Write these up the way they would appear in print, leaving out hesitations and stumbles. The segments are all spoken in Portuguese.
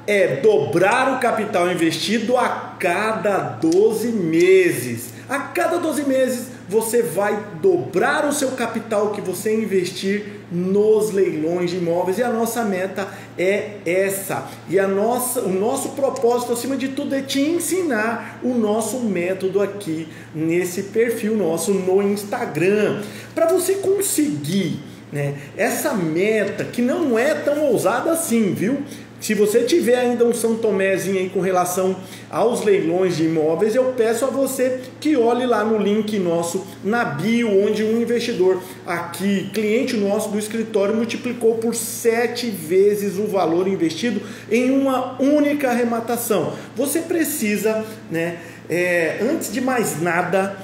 é dobrar o capital investido a cada 12 meses. A cada 12 meses você vai dobrar o seu capital que você investir nos leilões de imóveis, e a nossa meta é essa. E o nosso propósito, acima de tudo, é te ensinar o nosso método aqui nesse perfil nosso no Instagram. Para você conseguir, né, essa meta, que não é tão ousada assim, viu? Se você tiver ainda um São Tomézinho aí com relação aos leilões de imóveis, eu peço a você que olhe lá no link nosso na bio, onde um investidor aqui, cliente nosso do escritório, multiplicou por 7 vezes o valor investido em uma única arrematação. Você precisa, né, antes de mais nada,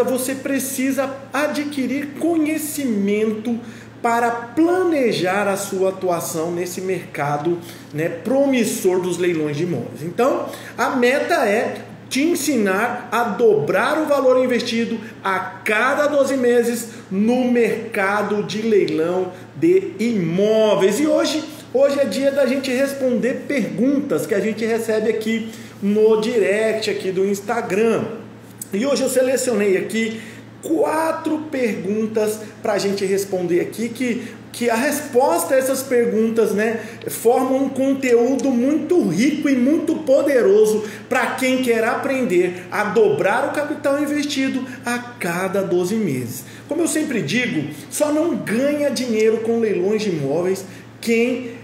você precisa adquirir conhecimento para planejar a sua atuação nesse mercado, né, promissor dos leilões de imóveis. Então, a meta é te ensinar a dobrar o valor investido a cada 12 meses no mercado de leilão de imóveis. E hoje é dia da gente responder perguntas que a gente recebe aqui no direct aqui do Instagram. E hoje eu selecionei aqui 4 perguntas para a gente responder aqui, que a resposta a essas perguntas, né, formam um conteúdo muito rico e muito poderoso para quem quer aprender a dobrar o capital investido a cada 12 meses. Como eu sempre digo, só não ganha dinheiro com leilões de imóveis quem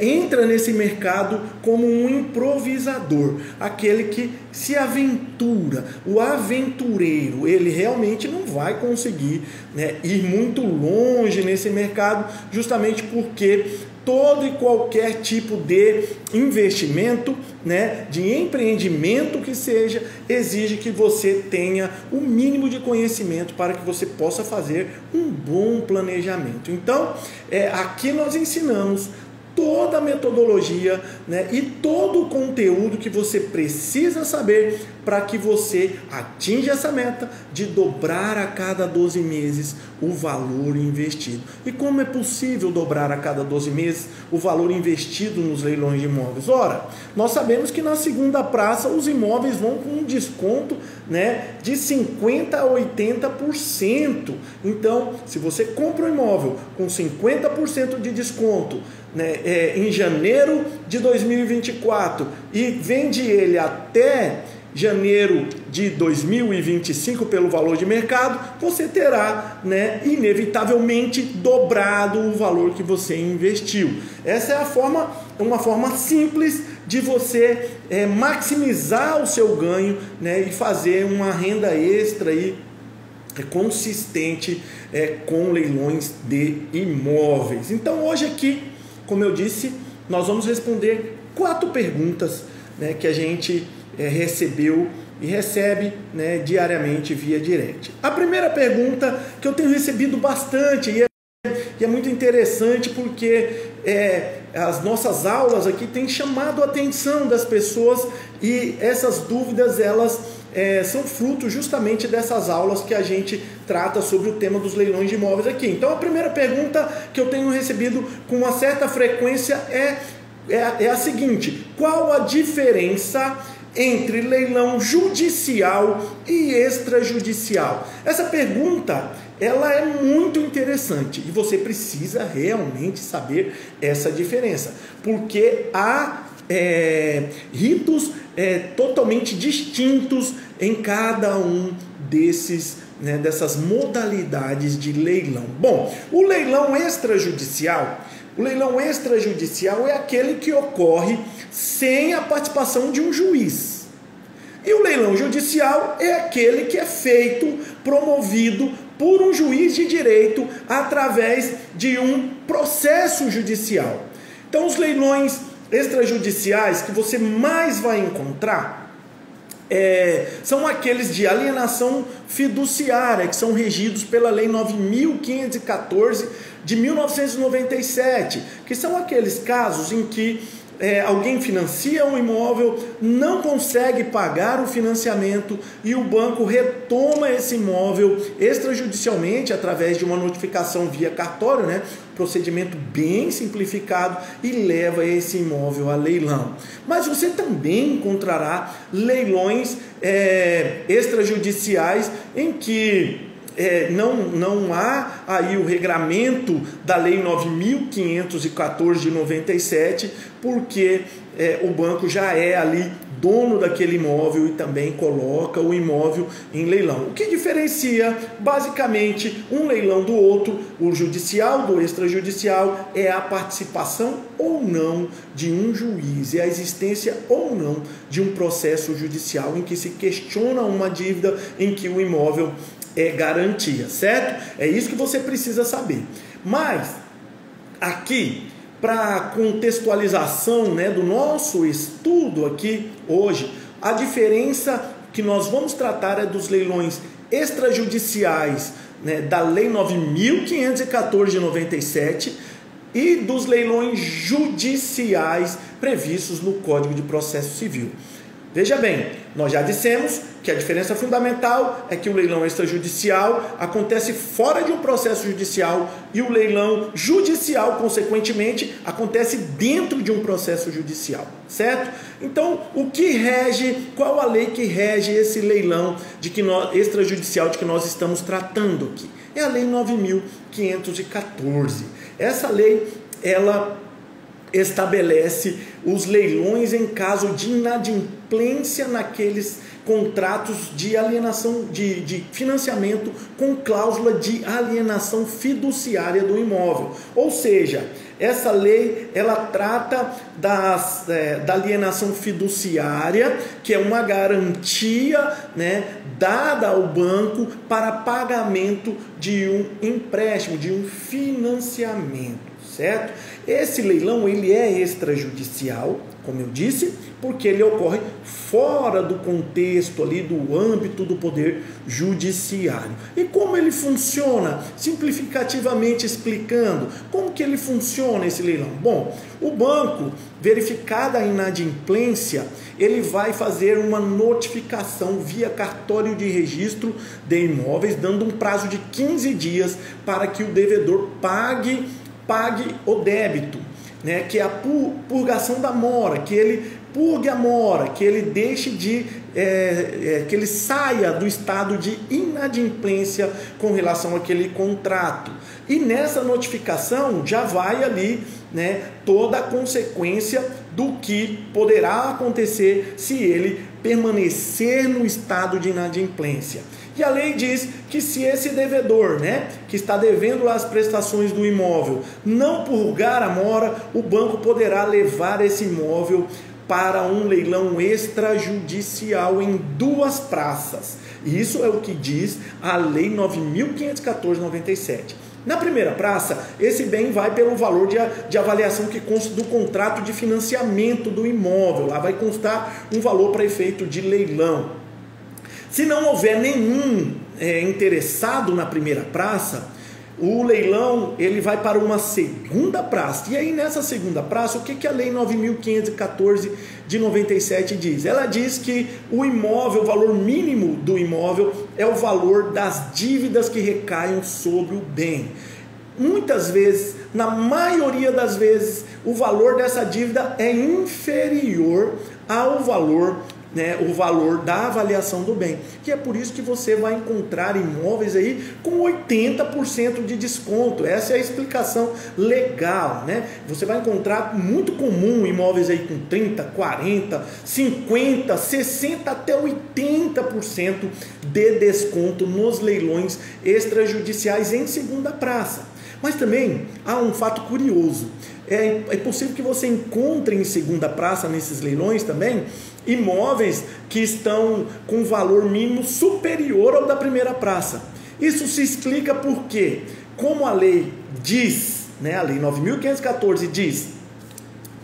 entra nesse mercado como um improvisador, aquele que se aventura. O aventureiro, ele realmente não vai conseguir, né, ir muito longe nesse mercado, justamente porque todo e qualquer tipo de investimento, né, de empreendimento que seja, exige que você tenha o mínimo de conhecimento para que você possa fazer um bom planejamento. Então, aqui nós ensinamos toda a metodologia, né, e todo o conteúdo que você precisa saber para que você atinja essa meta de dobrar a cada 12 meses o valor investido. E como é possível dobrar a cada 12 meses o valor investido nos leilões de imóveis? Ora, nós sabemos que na segunda praça os imóveis vão com um desconto, né, de 50% a 80%. Então, se você compra um imóvel com 50% de desconto, né, em janeiro de 2024 e vende ele até janeiro de 2025 pelo valor de mercado, você terá, né, inevitavelmente dobrado o valor que você investiu. Essa é uma forma simples de você maximizar o seu ganho, né, e fazer uma renda extra aí, consistente com leilões de imóveis. Então hoje aqui, como eu disse, nós vamos responder 4 perguntas, né, que a gente recebeu e recebe, né, diariamente via direct. A primeira pergunta que eu tenho recebido bastante e é muito interessante porque as nossas aulas aqui têm chamado a atenção das pessoas e essas dúvidas elas são fruto justamente dessas aulas que a gente trata sobre o tema dos leilões de imóveis aqui. Então a primeira pergunta que eu tenho recebido com uma certa frequência é a seguinte: qual a diferença entre leilão judicial e extrajudicial? Essa pergunta ela é muito interessante e você precisa realmente saber essa diferença, porque há ritos totalmente distintos em cada um dessas modalidades de leilão. Bom, o leilão extrajudicial é aquele que ocorre sem a participação de um juiz. E o leilão judicial é aquele que é feito, promovido por um juiz de direito através de um processo judicial. Então, os leilões extrajudiciais que você mais vai encontrar são aqueles de alienação fiduciária, que são regidos pela Lei 9.514 de 1997, que são aqueles casos em que alguém financia um imóvel, não consegue pagar o financiamento e o banco retoma esse imóvel extrajudicialmente através de uma notificação via cartório, né, procedimento bem simplificado e leva esse imóvel a leilão. Mas você também encontrará leilões extrajudiciais em que não há aí o regramento da Lei 9.514 de 97, porque o banco já é ali dono daquele imóvel e também coloca o imóvel em leilão. O que diferencia basicamente um leilão do outro, o judicial do extrajudicial, é a participação ou não de um juiz, é a existência ou não de um processo judicial em que se questiona uma dívida em que o imóvel é garantia, certo? É isso que você precisa saber. Mas aqui, para contextualização, né, do nosso estudo aqui hoje, a diferença que nós vamos tratar é dos leilões extrajudiciais, né, da Lei 9.514 de 97 e dos leilões judiciais previstos no Código de Processo Civil. Veja bem, nós já dissemos que a diferença fundamental é que o leilão extrajudicial acontece fora de um processo judicial e o leilão judicial, consequentemente, acontece dentro de um processo judicial, certo? Então, o que rege, qual a lei que rege esse leilão extrajudicial de que nós estamos tratando aqui? É a Lei 9.514. Essa lei, ela estabelece os leilões em caso de inadimplência naqueles contratos de alienação, de financiamento com cláusula de alienação fiduciária do imóvel. Ou seja, essa lei, ela trata da alienação fiduciária, que é uma garantia, né, dada ao banco para pagamento de um empréstimo, de um financiamento, certo? Esse leilão, ele é extrajudicial, como eu disse, porque ele ocorre fora do contexto ali, do âmbito do poder judiciário. E como ele funciona? Simplificativamente explicando, como que ele funciona esse leilão? Bom, o banco, verificada a inadimplência, ele vai fazer uma notificação via cartório de registro de imóveis, dando um prazo de 15 dias para que o devedor pague o débito, né, que é a purgação da mora, que ele purgue a mora, que ele deixe que ele saia do estado de inadimplência com relação àquele contrato. E nessa notificação já vai ali, né, toda a consequência do que poderá acontecer se ele permanecer no estado de inadimplência. E a lei diz que se esse devedor, né, que está devendo as prestações do imóvel, não purgar a mora, o banco poderá levar esse imóvel para um leilão extrajudicial em 2 praças. Isso é o que diz a Lei 9.514/97. Na primeira praça, esse bem vai pelo valor de avaliação que consta do contrato de financiamento do imóvel. Lá vai constar um valor para efeito de leilão. Se não houver nenhum interessado na primeira praça, o leilão ele vai para uma segunda praça. E aí nessa segunda praça, o que a Lei 9.514 de 97 diz? Ela diz que o imóvel, o valor mínimo do imóvel é o valor das dívidas que recaem sobre o bem. Muitas vezes, na maioria das vezes, o valor dessa dívida é inferior ao valor, né, o valor da avaliação do bem. E é por isso que você vai encontrar imóveis aí com 80% de desconto. Essa é a explicação legal, né? Você vai encontrar muito comum imóveis aí com 30, 40, 50, 60 até 80% de desconto nos leilões extrajudiciais em segunda praça. Mas também há um fato curioso. É possível que você encontre em segunda praça, nesses leilões também, imóveis que estão com valor mínimo superior ao da primeira praça. Isso se explica porque, como a lei diz, né, a Lei 9.514 diz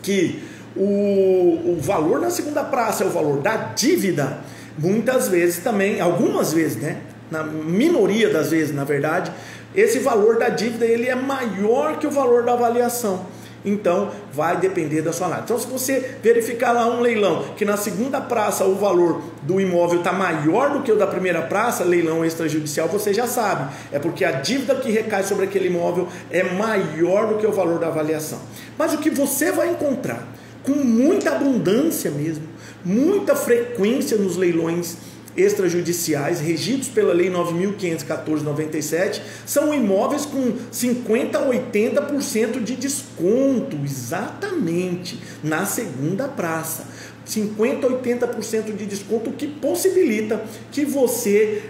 que o valor na segunda praça é o valor da dívida, muitas vezes também, algumas vezes, né, na minoria das vezes, na verdade, esse valor da dívida ele é maior que o valor da avaliação. Então vai depender da sua análise. Então, se você verificar lá um leilão que na segunda praça o valor do imóvel está maior do que o da primeira praça, leilão extrajudicial, você já sabe. É porque a dívida que recai sobre aquele imóvel é maior do que o valor da avaliação. Mas o que você vai encontrar com muita abundância mesmo, muita frequência nos leilões extrajudiciais, regidos pela Lei 9.514/97, são imóveis com 50% a 80% de desconto, exatamente, na segunda praça. 50% a 80% de desconto, que possibilita que você,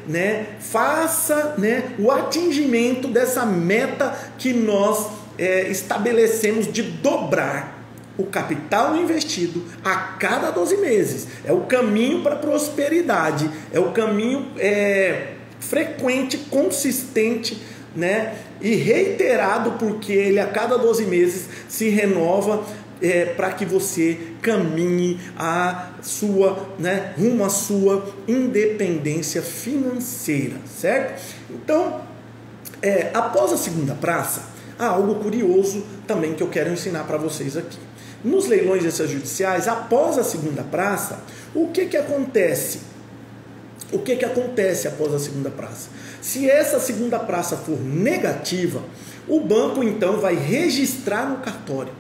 faça, o atingimento dessa meta que nós estabelecemos de dobrar o capital investido a cada 12 meses. É o caminho para a prosperidade, é o caminho frequente, consistente, e reiterado, porque ele a cada 12 meses se renova, para que você caminhe rumo à sua independência financeira, certo? Então, após a segunda praça, há algo curioso também que eu quero ensinar para vocês aqui. Nos leilões extrajudiciais, após a segunda praça, o que acontece? O que acontece após a segunda praça? Se essa segunda praça for negativa, o banco então vai registrar no cartório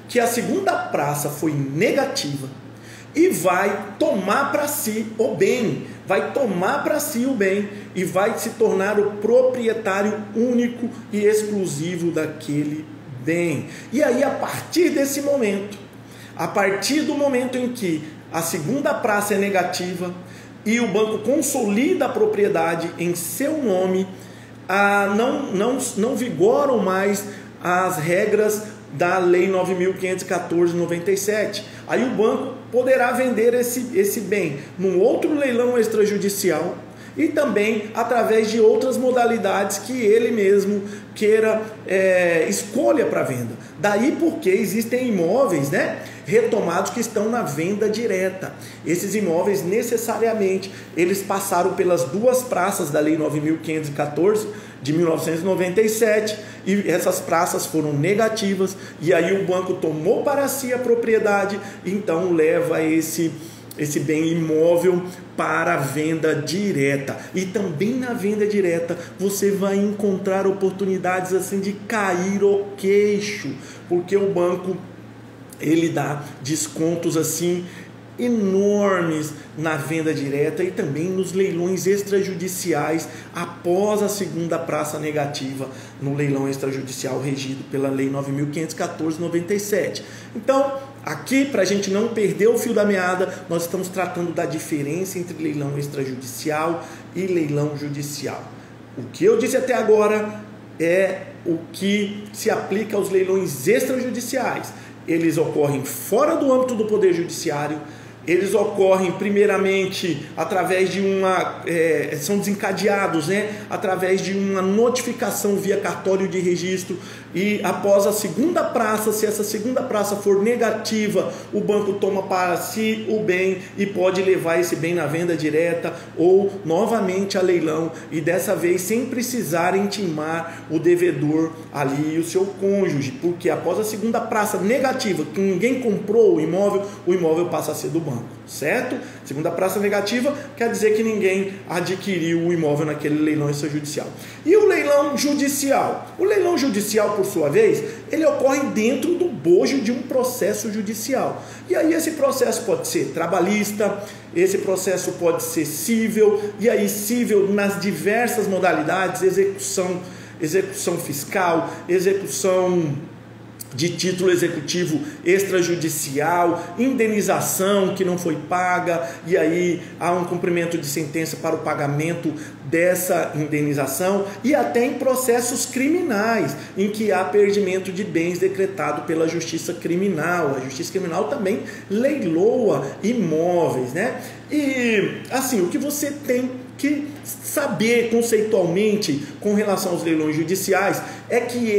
que a segunda praça foi negativa e vai tomar para si o bem, e vai se tornar o proprietário único e exclusivo daquele bem. E aí, a partir desse momento, a partir do momento em que a segunda praça é negativa e o banco consolida a propriedade em seu nome, não vigoram mais as regras da Lei 9.514/97. Aí o banco poderá vender esse bem num outro leilão extrajudicial e também através de outras modalidades que ele mesmo queira, escolha para venda. Daí porque existem imóveis, retomados, que estão na venda direta. Esses imóveis necessariamente eles passaram pelas duas praças da Lei 9.514 de 1997 e essas praças foram negativas, e aí o banco tomou para si a propriedade, então leva esse bem imóvel para a venda direta. E também na venda direta você vai encontrar oportunidades assim de cair o queixo, porque o banco ele dá descontos assim enormes na venda direta e também nos leilões extrajudiciais após a segunda praça negativa no leilão extrajudicial regido pela Lei 9.514/97. Então, aqui, para a gente não perder o fio da meada, nós estamos tratando da diferença entre leilão extrajudicial e leilão judicial. O que eu disse até agora é o que se aplica aos leilões extrajudiciais. Eles ocorrem fora do âmbito do Poder Judiciário. Eles ocorrem primeiramente através de são desencadeados, através de uma notificação via cartório de registro, e após a segunda praça, se essa segunda praça for negativa, o banco toma para si o bem e pode levar esse bem na venda direta ou novamente a leilão, e dessa vez sem precisar intimar o devedor ali e o seu cônjuge, porque após a segunda praça negativa, que ninguém comprou o imóvel passa a ser do banco, certo? Segunda praça negativa quer dizer que ninguém adquiriu o imóvel naquele leilão extrajudicial. E o leilão judicial? O leilão judicial, por sua vez, ele ocorre dentro do bojo de um processo judicial. E aí esse processo pode ser trabalhista, esse processo pode ser cível, e aí cível nas diversas modalidades: execução fiscal, execução de título executivo extrajudicial, indenização que não foi paga, e aí há um cumprimento de sentença para o pagamento dessa indenização, e até em processos criminais, em que há perdimento de bens decretado pela Justiça Criminal. A Justiça Criminal também leiloa imóveis, E assim, o que você tem que saber conceitualmente com relação aos leilões judiciais é que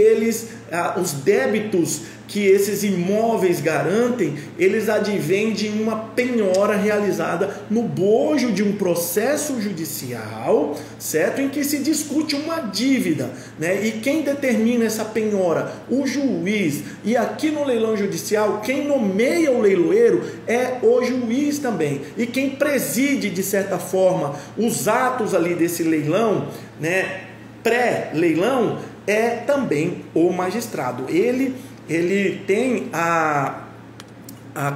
os débitos que esses imóveis garantem, eles advêm de uma penhora realizada no bojo de um processo judicial, certo? Em que se discute uma dívida, né? E quem determina essa penhora? O juiz. E aqui no leilão judicial, quem nomeia o leiloeiro é o juiz também. E quem preside, de certa forma, os atos ali desse leilão, né, pré-leilão, é também o magistrado. Ele tem a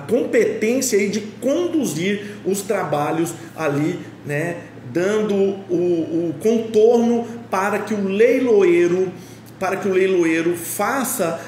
competência aí de conduzir os trabalhos ali, né, dando o contorno para que o leiloeiro faça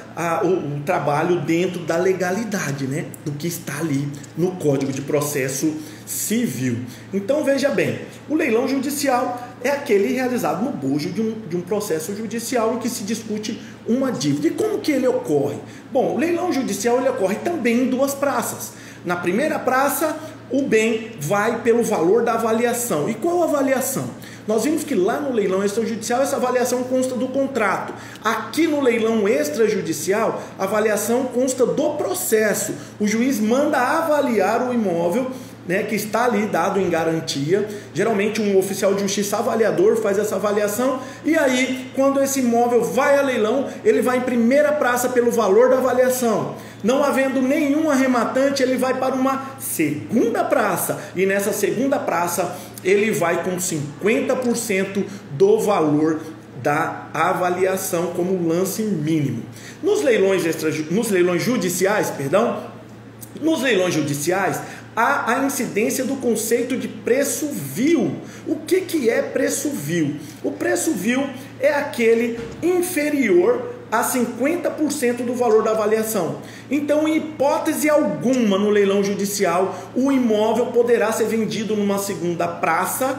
o trabalho dentro da legalidade, né, do que está ali no Código de Processo Civil. Então veja bem, o leilão judicial é aquele realizado no bojo de um processo judicial em que se discute uma dívida. E como que ele ocorre? Bom, o leilão judicial ele ocorre também em duas praças. Na primeira praça, o bem vai pelo valor da avaliação. E qual avaliação? Nós vimos que lá no leilão extrajudicial essa avaliação consta do contrato. Aqui no leilão extrajudicial, a avaliação consta do processo. O juiz manda avaliar o imóvel, né, que está ali dado em garantia. Geralmente um oficial de justiça avaliador faz essa avaliação, e aí quando esse imóvel vai a leilão, ele vai em primeira praça pelo valor da avaliação. Não havendo nenhum arrematante, ele vai para uma segunda praça, e nessa segunda praça ele vai com 50% do valor da avaliação como lance mínimo. Nos leilões judiciais, há a incidência do conceito de preço vil. O que é preço vil? O preço vil é aquele inferior a 50% do valor da avaliação. Então, em hipótese alguma no leilão judicial, o imóvel poderá ser vendido numa segunda praça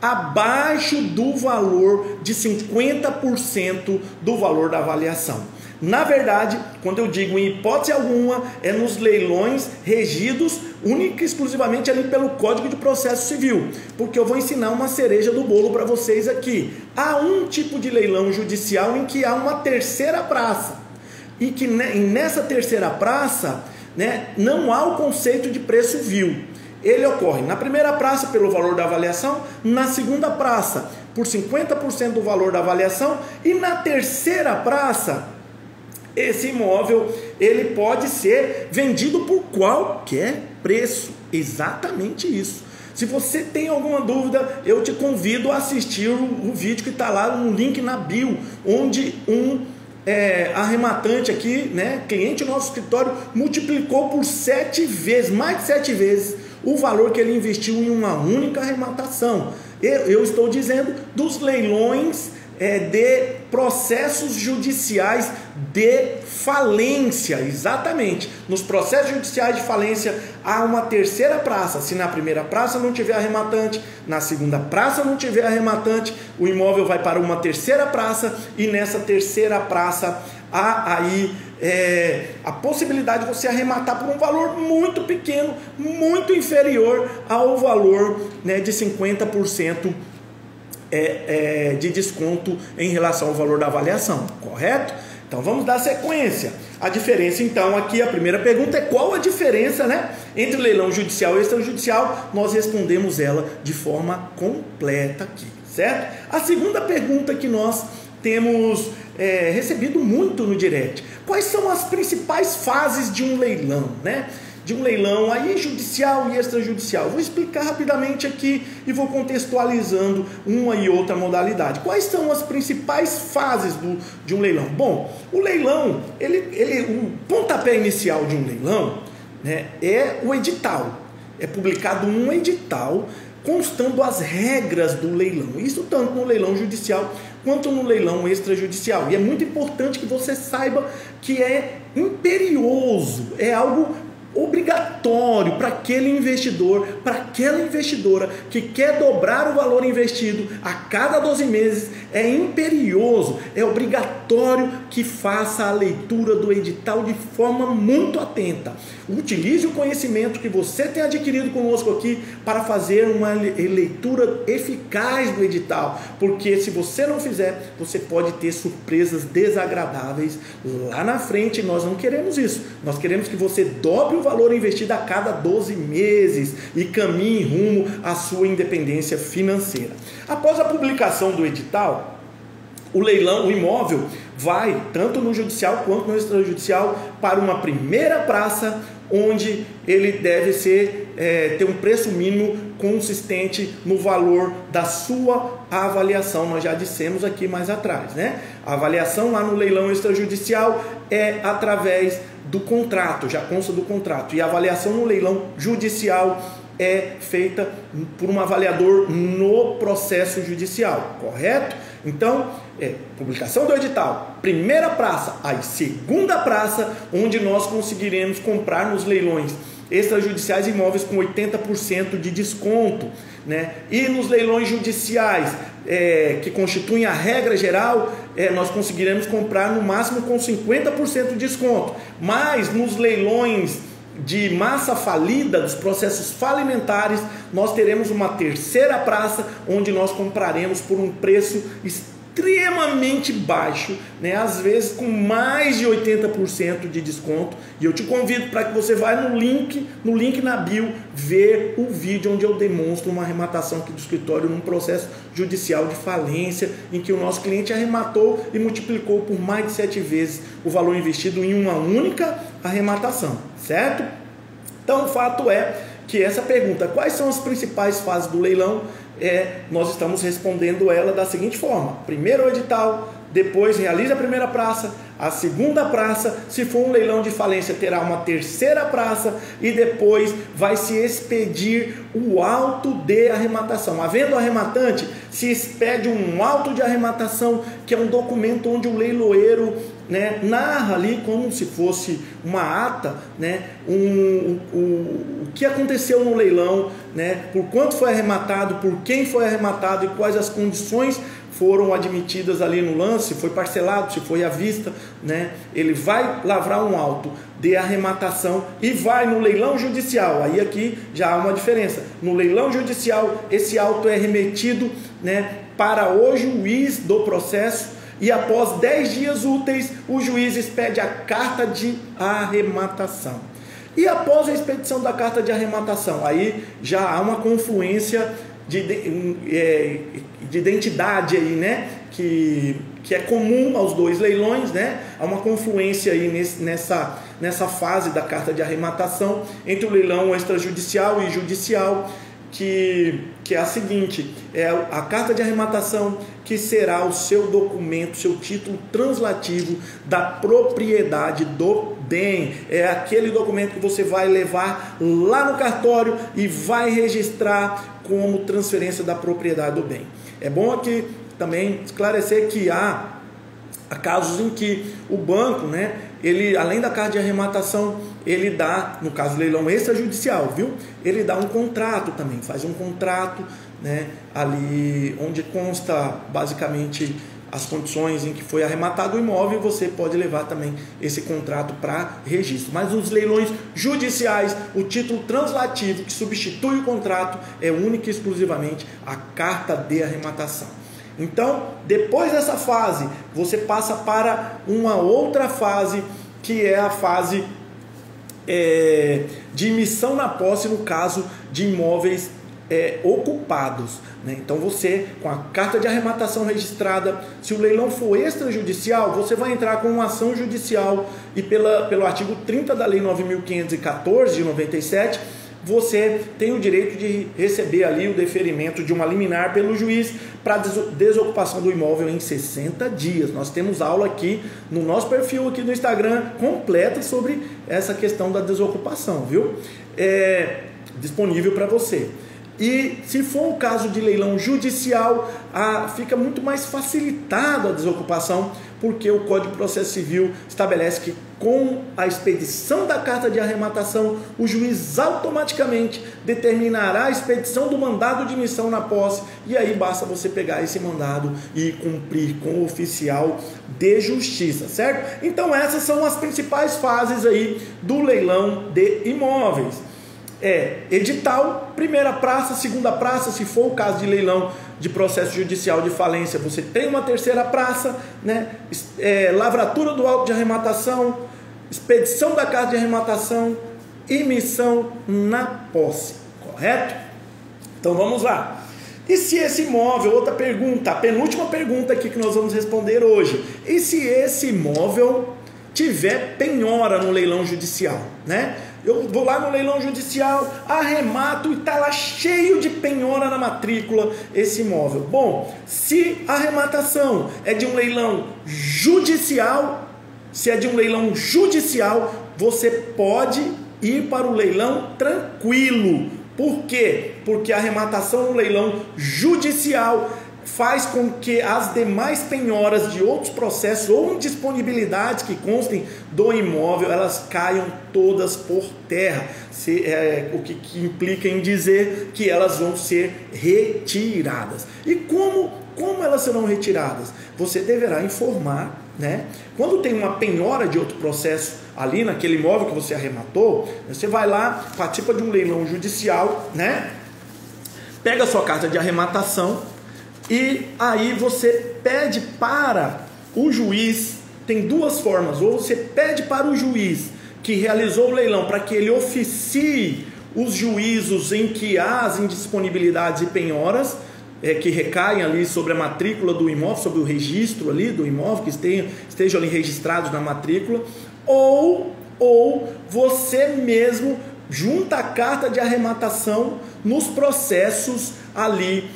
abaixo do valor de 50% do valor da avaliação. Na verdade, quando eu digo em hipótese alguma, é nos leilões regidos única e exclusivamente ali pelo Código de Processo Civil, porque eu vou ensinar uma cereja do bolo para vocês aqui. Há um tipo de leilão judicial em que há uma terceira praça, e que nessa terceira praça, né, não há o conceito de preço vil. Ele ocorre na primeira praça pelo valor da avaliação, na segunda praça por 50% do valor da avaliação, e na terceira praça esse imóvel ele pode ser vendido por qualquer preço. Exatamente isso. Se você tem alguma dúvida, eu te convido a assistir o vídeo que está lá no link na bio, onde um arrematante aqui, né, cliente do nosso escritório, multiplicou por 7 vezes, mais de 7 vezes, o valor que ele investiu em uma única arrematação. Eu estou dizendo dos leilões de processos judiciais de falência, exatamente. Nos processos judiciais de falência há uma terceira praça. Se na primeira praça não tiver arrematante, na segunda praça não tiver arrematante, o imóvel vai para uma terceira praça, e nessa terceira praça há aí a possibilidade de você arrematar por um valor muito pequeno, muito inferior ao valor, né, de 50% de desconto em relação ao valor da avaliação, correto? Então vamos dar sequência. A diferença, então, aqui a primeira pergunta é qual a diferença, né, entre leilão judicial e extrajudicial? Nós respondemos ela de forma completa aqui, certo? A segunda pergunta que nós temos recebido muito no direct: quais são as principais fases de um leilão, né? De um leilão aí judicial e extrajudicial. Vou explicar rapidamente aqui e vou contextualizando uma e outra modalidade. Quais são as principais fases de um leilão? Bom, o leilão, o pontapé inicial de um leilão, né, é o edital. É publicado um edital constando as regras do leilão. Isso tanto no leilão judicial quanto no leilão extrajudicial. E é muito importante que você saiba que é imperioso, é algo obrigatório para aquele investidor, para aquela investidora que quer dobrar o valor investido a cada 12 meses, é imperioso, é obrigatório que faça a leitura do edital de forma muito atenta. Utilize o conhecimento que você tem adquirido conosco aqui para fazer uma leitura eficaz do edital, porque se você não fizer, você pode ter surpresas desagradáveis lá na frente. Nós não queremos isso, nós queremos que você dobre o valor investido a cada 12 meses e caminhe rumo à sua independência financeira. Após a publicação do edital, o leilão, o imóvel vai tanto no judicial quanto no extrajudicial para uma primeira praça, onde ele deve ter um preço mínimo consistente no valor da sua avaliação. Nós já dissemos aqui mais atrás, né? A avaliação lá no leilão extrajudicial é através do contrato, já consta do contrato, e a avaliação no leilão judicial é feita por um avaliador no processo judicial, correto? Então, publicação do edital, primeira praça, aí segunda praça, onde nós conseguiremos comprar nos leilões extrajudiciais imóveis com 80% de desconto, né? E nos leilões judiciais, que constituem a regra geral, nós conseguiremos comprar no máximo com 50% de desconto, mas nos leilões de massa falida, dos processos falimentares, nós teremos uma terceira praça, onde nós compraremos por um preço extremamente baixo, né? Às vezes com mais de 80% de desconto. E eu te convido para que você vá no link na bio, ver o vídeo onde eu demonstro uma arrematação aqui do escritório num processo judicial de falência, em que o nosso cliente arrematou e multiplicou por mais de 7 vezes o valor investido em uma única arrematação, certo? Então o fato é que essa pergunta, quais são as principais fases do leilão, nós estamos respondendo ela da seguinte forma: primeiro o edital, depois realiza a primeira praça, a segunda praça, se for um leilão de falência, terá uma terceira praça e depois vai se expedir o auto de arrematação. Havendo arrematante, se expede um auto de arrematação, que é um documento onde o leiloeiro, né, narra ali como se fosse uma ata, né, o que aconteceu no leilão, né, por quanto foi arrematado, por quem foi arrematado e quais as condições foram admitidas ali no lance, se foi parcelado, se foi à vista, né? Ele vai lavrar um auto de arrematação e vai no leilão judicial. Aí aqui já há uma diferença. No leilão judicial, esse auto é remetido, né, para o juiz do processo, e após 10 dias úteis, o juiz expede a carta de arrematação. E após a expedição da carta de arrematação, aí já há uma confluência de identidade aí, né? Que é comum aos dois leilões, né? Há uma confluência aí nessa fase da carta de arrematação entre o leilão extrajudicial e judicial, que é a seguinte: é a carta de arrematação, que será o seu documento, seu título translativo da propriedade do bem. É aquele documento que você vai levar lá no cartório e vai registrar como transferência da propriedade do bem. É bom aqui também esclarecer que há casos em que o banco, né, ele, além da carta de arrematação, ele dá, no caso do leilão extrajudicial, viu? Ele dá um contrato também, faz um contrato, né, ali onde consta basicamente as condições em que foi arrematado o imóvel. Você pode levar também esse contrato para registro. Mas nos leilões judiciais, o título translativo que substitui o contrato é única e exclusivamente a carta de arrematação. Então, depois dessa fase, você passa para uma outra fase, que é a fase de emissão na posse, no caso de imóveis ocupados, né? Então você, com a carta de arrematação registrada, se o leilão for extrajudicial, você vai entrar com uma ação judicial e pelo artigo 30 da Lei 9.514 de 97, você tem o direito de receber ali o deferimento de uma liminar pelo juiz para desocupação do imóvel em 60 dias. Nós temos aula aqui no nosso perfil aqui no Instagram completa sobre essa questão da desocupação, viu? Disponível para você. E se for o caso de leilão judicial, fica muito mais facilitado a desocupação, porque o Código de Processo Civil estabelece que com a expedição da carta de arrematação, o juiz automaticamente determinará a expedição do mandado de missão na posse, e aí basta você pegar esse mandado e cumprir com o oficial de justiça, certo? Então essas são as principais fases aí do leilão de imóveis. Edital, primeira praça, segunda praça, se for o caso de leilão de processo judicial de falência, você tem uma terceira praça, né? Lavratura do auto de arrematação, expedição da carta de arrematação, emissão na posse, correto? Então vamos lá. E se esse imóvel, outra pergunta, a penúltima pergunta aqui que nós vamos responder hoje, e se esse imóvel tiver penhora no leilão judicial, né? Eu vou lá no leilão judicial, arremato e está lá cheio de penhora na matrícula esse imóvel. Bom, se a arrematação é de um leilão judicial, você pode ir para o leilão tranquilo. Por quê? Porque a arrematação no leilão judicial faz com que as demais penhoras de outros processos ou indisponibilidades que constem do imóvel, elas caiam todas por terra, o que implica em dizer que elas vão ser retiradas. E como elas serão retiradas? Você deverá informar, né? Quando tem uma penhora de outro processo ali naquele imóvel que você arrematou, você vai lá, participa de um leilão judicial, né? Pega a sua carta de arrematação, e aí você pede para o juiz, tem duas formas, ou você pede para o juiz que realizou o leilão para que ele oficie os juízos em que há as indisponibilidades e penhoras, que recaem ali sobre a matrícula do imóvel, sobre o registro ali do imóvel, que estejam ali registrados na matrícula, ou você mesmo junta a carta de arrematação nos processos ali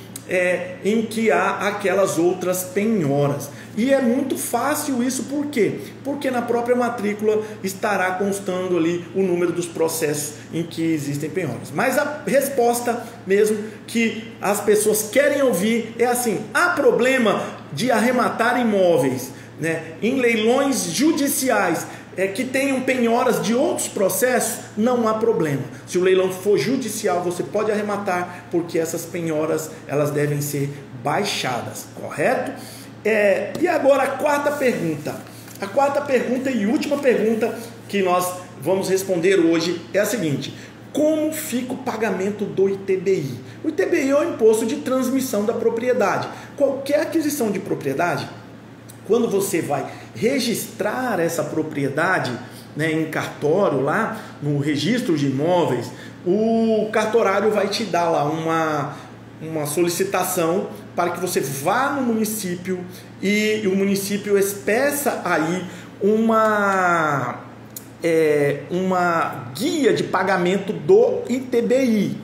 em que há aquelas outras penhoras. E é muito fácil isso, por quê? Porque na própria matrícula estará constando ali o número dos processos em que existem penhoras. Mas a resposta mesmo que as pessoas querem ouvir é assim: há problema de arrematar imóveis, né, em leilões judiciais que tenham penhoras de outros processos? Não há problema. Se o leilão for judicial, você pode arrematar, porque essas penhoras elas devem ser baixadas, correto? E agora a quarta pergunta. A quarta pergunta e última pergunta que nós vamos responder hoje é a seguinte: como fica o pagamento do ITBI? O ITBI é o Imposto de Transmissão da Propriedade. Qualquer aquisição de propriedade, quando você vai registrar essa propriedade, né, em cartório, lá no registro de imóveis, o cartorário vai te dar lá uma solicitação para que você vá no município e o município expeça aí uma guia de pagamento do ITBI,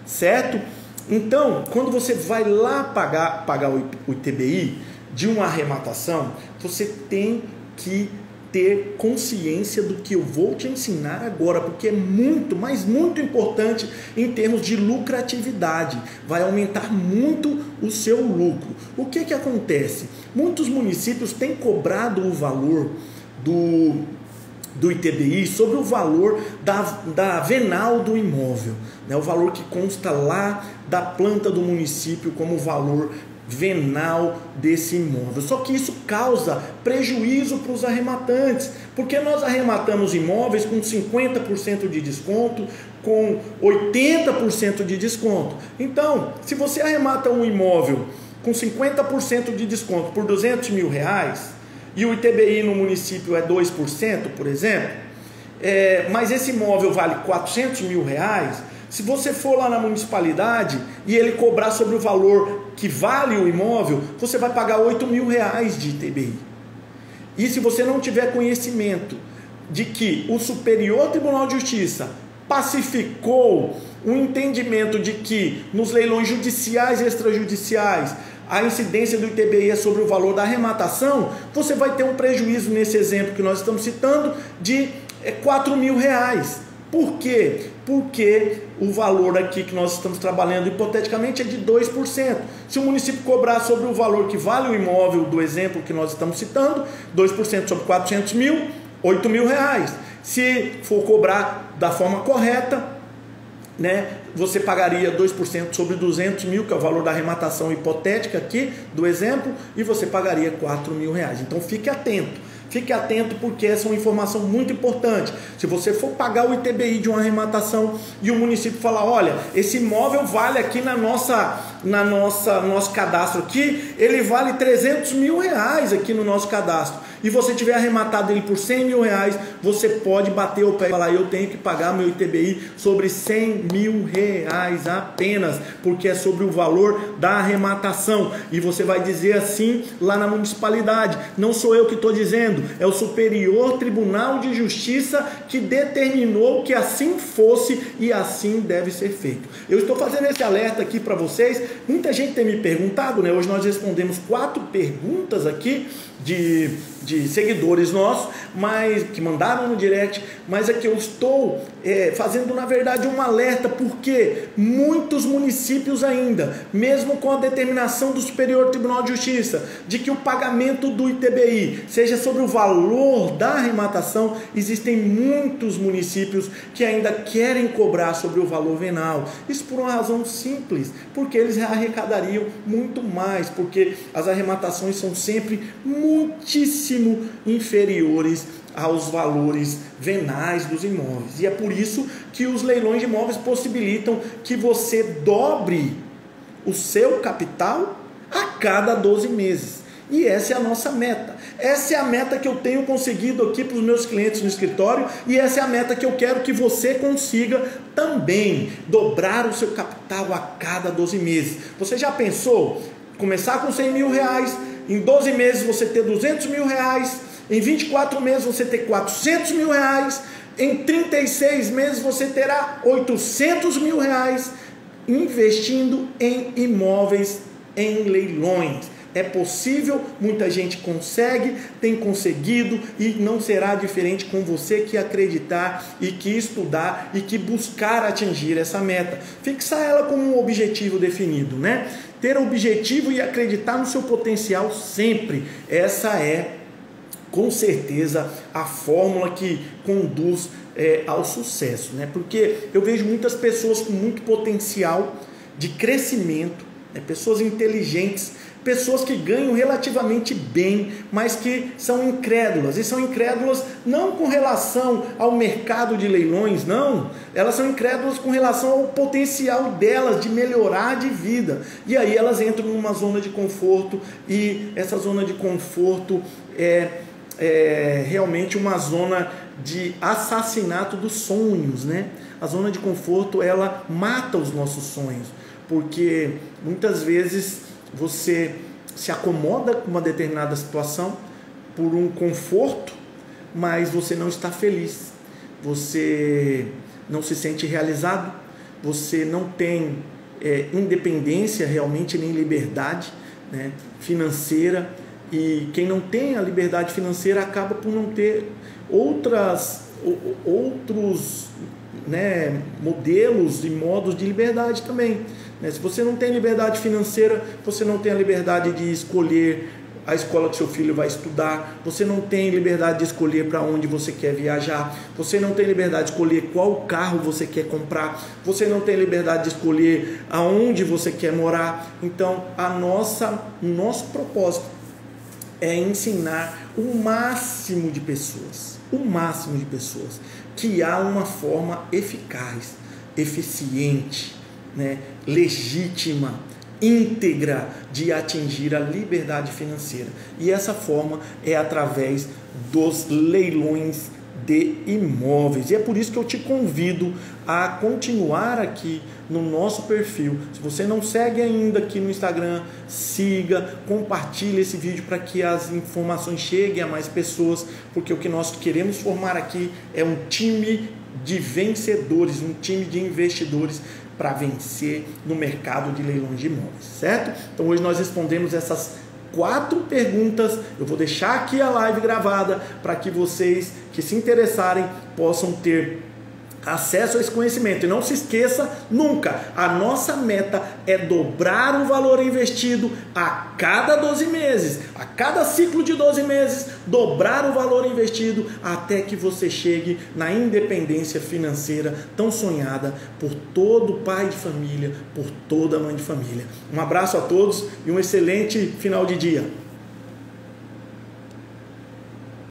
certo? Então, quando você vai lá pagar o ITBI de uma arrematação, você tem que ter consciência do que eu vou te ensinar agora, porque é muito, mas muito importante em termos de lucratividade. Vai aumentar muito o seu lucro. O que acontece? Muitos municípios têm cobrado o valor do ITBI sobre o valor da venal do imóvel, né? O valor que consta lá da planta do município como valor venal desse imóvel. Só que isso causa prejuízo para os arrematantes, porque nós arrematamos imóveis com 50% de desconto, com 80% de desconto. Então, se você arremata um imóvel com 50% de desconto por R$200 mil e o ITBI no município é 2%, por exemplo, mas esse imóvel vale R$400 mil, se você for lá na municipalidade e ele cobrar sobre o valor que vale o imóvel, você vai pagar R$8 mil de ITBI. E se você não tiver conhecimento de que o Superior Tribunal de Justiça pacificou o entendimento de que nos leilões judiciais e extrajudiciais a incidência do ITBI é sobre o valor da arrematação, você vai ter um prejuízo nesse exemplo que nós estamos citando de R$4 mil. Por quê? porque o valor aqui que nós estamos trabalhando hipoteticamente é de 2%. Se o município cobrar sobre o valor que vale o imóvel do exemplo que nós estamos citando, 2% sobre 400 mil, R$8.000. Se for cobrar da forma correta, né, você pagaria 2% sobre 200 mil, que é o valor da arrematação hipotética aqui do exemplo, e você pagaria R$4.000. Então fique atento. Fique atento, porque essa é uma informação muito importante. Se você for pagar o ITBI de uma arrematação e o município falar, olha, esse imóvel vale aqui nosso cadastro aqui, ele vale R$300 mil aqui no nosso cadastro, e você tiver arrematado ele por R$100 mil, você pode bater o pé e falar, eu tenho que pagar meu ITBI sobre R$100 mil apenas, porque é sobre o valor da arrematação. E você vai dizer assim lá na municipalidade, não sou eu que estou dizendo, é o Superior Tribunal de Justiça que determinou que assim fosse e assim deve ser feito. Eu estou fazendo esse alerta aqui para vocês. Muita gente tem me perguntado, né? Hoje nós respondemos 4 perguntas aqui de seguidores nossos, mas que mandaram no direct, mas aqui eu estou fazendo na verdade um alerta, porque muitos municípios ainda, mesmo com a determinação do Superior Tribunal de Justiça de que o pagamento do ITBI seja sobre o valor da arrematação, existem muitos municípios que ainda querem cobrar sobre o valor venal. Isso por uma razão simples, porque eles arrecadariam muito mais, porque as arrematações são sempre muitíssimo inferiores aos valores venais dos imóveis. E é por isso que os leilões de imóveis possibilitam que você dobre o seu capital a cada 12 meses. E essa é a nossa meta. Essa é a meta que eu tenho conseguido aqui para os meus clientes no escritório, e essa é a meta que eu quero que você consiga também, dobrar o seu capital a cada 12 meses. Você já pensou? Começar com R$100 mil, em 12 meses você ter R$200 mil, em 24 meses você ter R$400 mil, em 36 meses você terá R$800 mil investindo em imóveis, em leilões. É possível, muita gente consegue, tem conseguido, e não será diferente com você que acreditar e que estudar e que buscar atingir essa meta. Fixar ela como um objetivo definido, né? Ter objetivo e acreditar no seu potencial sempre. Essa é, com certeza, a fórmula que conduz ao sucesso, né? Porque eu vejo muitas pessoas com muito potencial de crescimento, né? Pessoas inteligentes, pessoas que ganham relativamente bem, mas que são incrédulas. E são incrédulas não com relação ao mercado de leilões, não. Elas são incrédulas com relação ao potencial delas de melhorar de vida. E aí elas entram numa zona de conforto, e essa zona de conforto é realmente uma zona de assassinato dos sonhos, né? A zona de conforto, ela mata os nossos sonhos, porque muitas vezes você se acomoda com uma determinada situação por um conforto, mas você não está feliz, você não se sente realizado, você não tem independência realmente, nem liberdade, né, financeira. E quem não tem a liberdade financeira acaba por não ter outros né, modelos e modos de liberdade também. Se você não tem liberdade financeira, você não tem a liberdade de escolher a escola que seu filho vai estudar, você não tem liberdade de escolher para onde você quer viajar, você não tem liberdade de escolher qual carro você quer comprar, você não tem liberdade de escolher aonde você quer morar. Então, o nosso propósito é ensinar o máximo de pessoas que há uma forma eficaz, eficiente, né, legítima, íntegra de atingir a liberdade financeira. E essa forma é através dos leilões de imóveis. E é por isso que eu te convido a continuar aqui no nosso perfil. Se você não segue ainda aqui no Instagram, siga, compartilhe esse vídeo para que as informações cheguem a mais pessoas, porque o que nós queremos formar aqui é um time de vencedores, um time de investidores para vencer no mercado de leilões de imóveis, certo? Então hoje nós respondemos essas 4 perguntas. Eu vou deixar aqui a live gravada para que vocês que se interessarem possam ter acesso a esse conhecimento. E não se esqueça nunca, a nossa meta é dobrar o valor investido a cada 12 meses, a cada ciclo de 12 meses, dobrar o valor investido até que você chegue na independência financeira tão sonhada por todo pai de família, por toda mãe de família. Um abraço a todos e um excelente final de dia.